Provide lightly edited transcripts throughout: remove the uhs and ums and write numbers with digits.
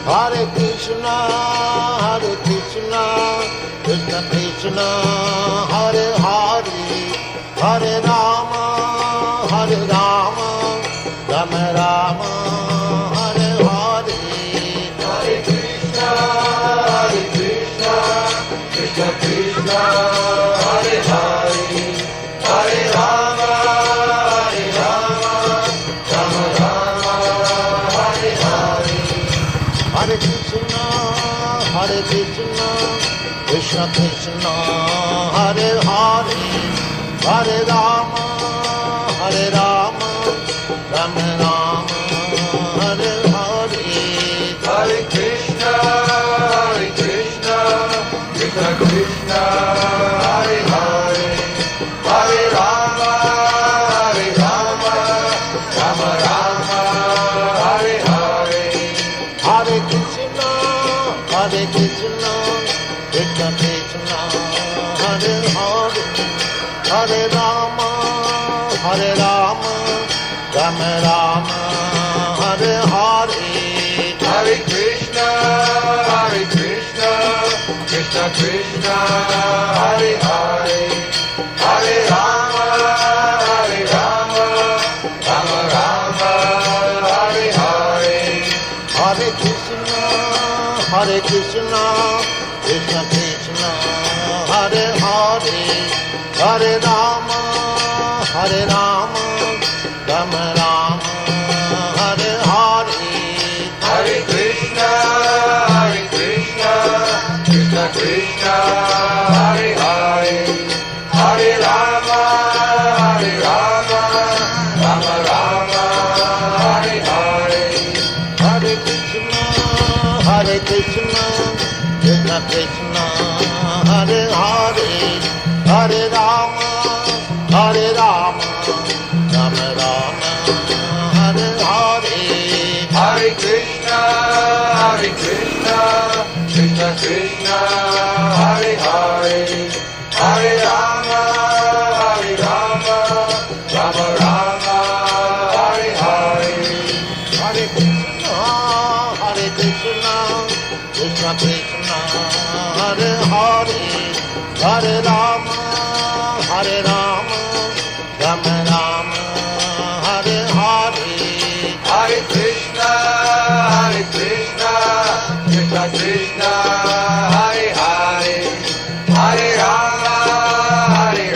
Hare Krishna, Krishna Krishna, Hare Hare, Hare Rama, Rama Rama, Hare Hare. Hare Krishna, Krishna Krishna, Hare Hare, Hare Rama, Rama Rama, Hare Hare. Hare Krishna, Krishna Krishna, Hare Hare, Hare Rama, Rama Rama, Hare Hare. Hare Krishna, Krishna Krishna, Hare Hare, Hare Rama, Rama Rama, Hare Hare. Hare Krishna, Krishna Krishna, Hare Hare, Hare Rama, Rama Rama, Hare Hare. Hare Krishna, Krishna Krishna, Hare Hare, Hare Rama, Rama Rama, Hare Hare. Hare Krishna, Krishna Krishna, Hare Hare, Hare Rama, Rama Rama, Hare Hare. Hare Krishna, Krishna Krishna, Hare Hare, Hare Rama, Rama Rama, Hare Hare. Hare Krishna, Krishna Krishna, Hare Hare, Hare Rama, Rama Rama, Hare Hare. Hare Krishna, Krishna Krishna, Hare Hare, Hare Rama, Rama Rama, Hare Hare. Hare Krishna, Krishna Krishna, Hare Hare, Hare Rama, Rama Rama, Hare Hare. Hare Krishna, Krishna Krishna, Hare Hare, Hare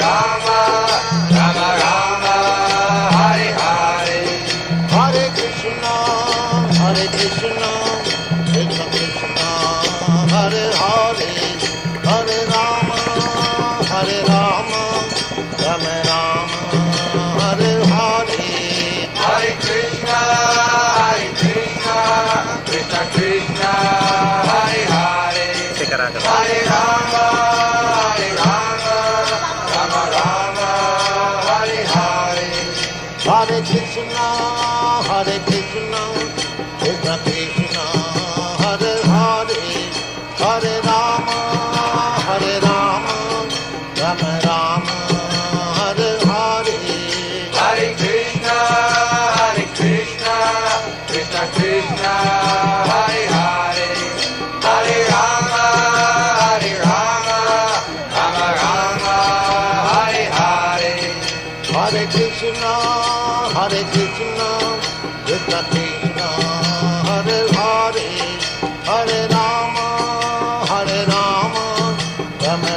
Rama, Rama Rama, Hare Hare. Hare Krishna, Krishna Krishna, Hare Hare, Hare Rama, Rama Rama, Hare Hare. Hare Krishna, Krishna Krishna, Hare Hare, Hare Rama, Rama Rama, Hare Hare. Hare Krishna, Krishna Krishna, Hare Hare, Hare Rama, Rama Rama, Hare Hare. Hare Krishna, Krishna Krishna, Hare Hare, Hare Rama, Rama Rama, Hare Hare. Hare Krishna, Krishna Krishna, Hare Hare, Hare Rama, Rama